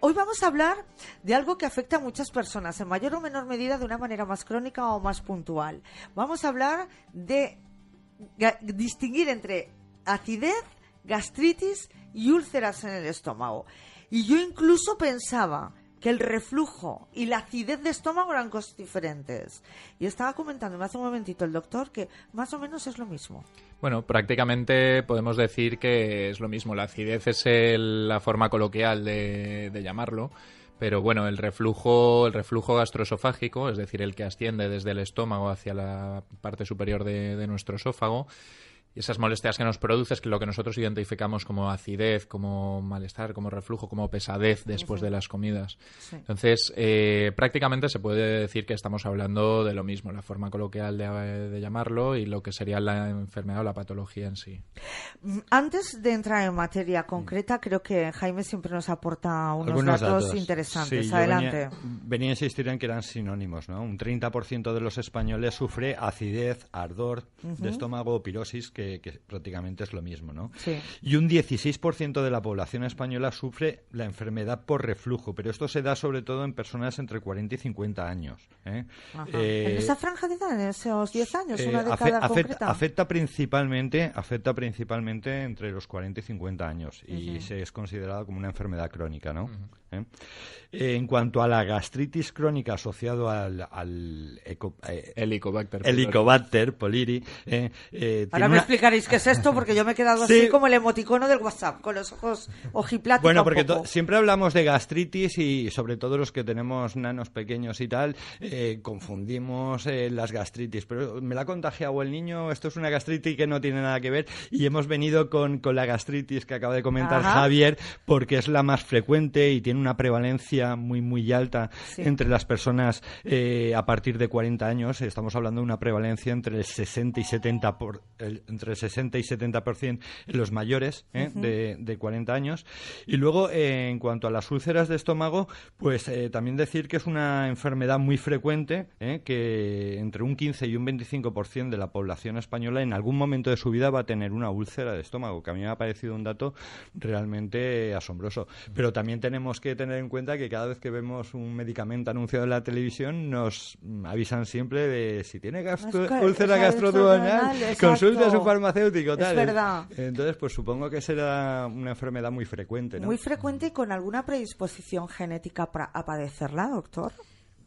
Hoy vamos a hablar de algo que afecta a muchas personas, en mayor o menor medida, de una manera más crónica o más puntual. Vamos a hablar de distinguir entre acidez, gastritis y úlceras en el estómago. Y yo incluso pensaba que el reflujo y la acidez de estómago eran cosas diferentes. Y estaba comentándome hace un momentito el doctor que más o menos es lo mismo. Bueno, prácticamente podemos decir que es lo mismo. La acidez es la forma coloquial de llamarlo, pero bueno, el reflujo gastroesofágico, es decir, el que asciende desde el estómago hacia la parte superior de nuestro esófago, y esas molestias que nos produce es que lo que nosotros identificamos como acidez, como malestar, como reflujo, como pesadez después de las comidas. Sí. Entonces, prácticamente se puede decir que estamos hablando de lo mismo, la forma coloquial de llamarlo y lo que sería la enfermedad o la patología en sí. Antes de entrar en materia concreta, creo que Jaime siempre nos aporta unos datos interesantes. Sí, adelante. Venía a insistir en que eran sinónimos, ¿no? Un 30% de los españoles sufre acidez, ardor de estómago o pirosis, que prácticamente es lo mismo, ¿no? Sí. Y un 16% de la población española sufre la enfermedad por reflujo, pero esto se da sobre todo en personas entre 40 y 50 años. En esa franja de edad, en esos 10 años, una década concreta. Afecta principalmente entre los 40 y 50 años y se es considerada como una enfermedad crónica, ¿no? En cuanto a la gastritis crónica asociado al Helicobacter pylori, ahora me explicaréis qué es esto, porque yo me he quedado así como el emoticono del WhatsApp, con los ojos ojipláticos. Bueno, porque siempre hablamos de gastritis y sobre todo los que tenemos nanos pequeños y tal, confundimos las gastritis, pero me la ha contagiado el niño, esto es una gastritis que no tiene nada que ver, y hemos venido con la gastritis que acaba de comentar Javier, porque es la más frecuente y tiene una prevalencia muy muy alta entre las personas a partir de 40 años. Estamos hablando de una prevalencia entre el 60 y 70%, entre el 60 y 70% en los mayores de 40 años. Y luego, en cuanto a las úlceras de estómago, pues también decir que es una enfermedad muy frecuente, que entre un 15 y un 25% de la población española en algún momento de su vida va a tener una úlcera de estómago, que a mí me ha parecido un dato realmente asombroso. Pero también tenemos que tener en cuenta que cada vez que vemos un medicamento anunciado en la televisión nos avisan siempre de si tiene úlcera gastroduodenal, consulte a su farmacéutico, tal. Es verdad. Entonces, pues supongo que será una enfermedad muy frecuente, ¿no? Muy frecuente y con alguna predisposición genética a padecerla, doctor.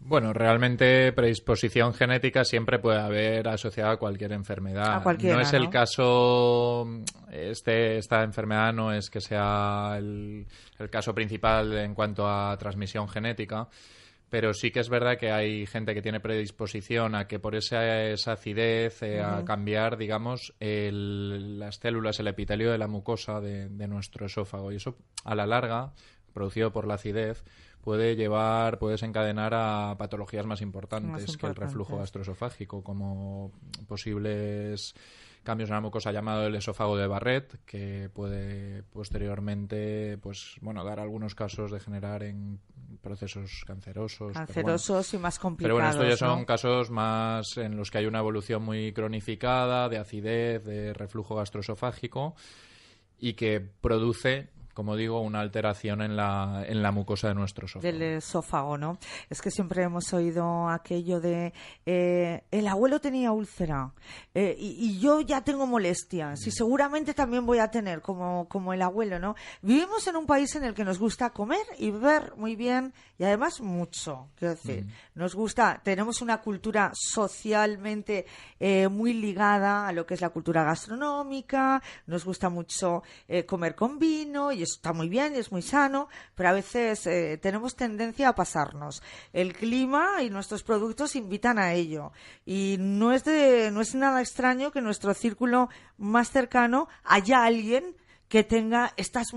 Bueno, realmente predisposición genética siempre puede haber asociada a cualquier enfermedad. No es el caso, esta enfermedad no es que sea el caso principal en cuanto a transmisión genética, pero sí que es verdad que hay gente que tiene predisposición a que por esa acidez, a cambiar, digamos, las células, el epitelio de la mucosa de nuestro esófago. Y eso, a la larga, producido por la acidez, puede desencadenar a patologías más importantes que el reflujo gastroesofágico, como posibles cambios en la mucosa llamado el esófago de Barrett, que puede posteriormente dar algunos casos de generar en procesos cancerosos. Y más complicados. Pero bueno, estos ya son casos más en los que hay una evolución muy cronificada de acidez, de reflujo gastroesofágico y que produce, como digo, una alteración en la mucosa de nuestro esófago. Del esófago, ¿no? Es que siempre hemos oído aquello de el abuelo tenía úlcera y yo ya tengo molestias y seguramente también voy a tener como el abuelo, ¿no? Vivimos en un país en el que nos gusta comer y beber muy bien y además mucho, quiero decir. Nos gusta, tenemos una cultura socialmente muy ligada a lo que es la cultura gastronómica, nos gusta mucho comer con vino y eso está muy bien y es muy sano, pero a veces tenemos tendencia a pasarnos. El clima y nuestros productos invitan a ello y no es nada extraño que en nuestro círculo más cercano haya alguien que tenga estas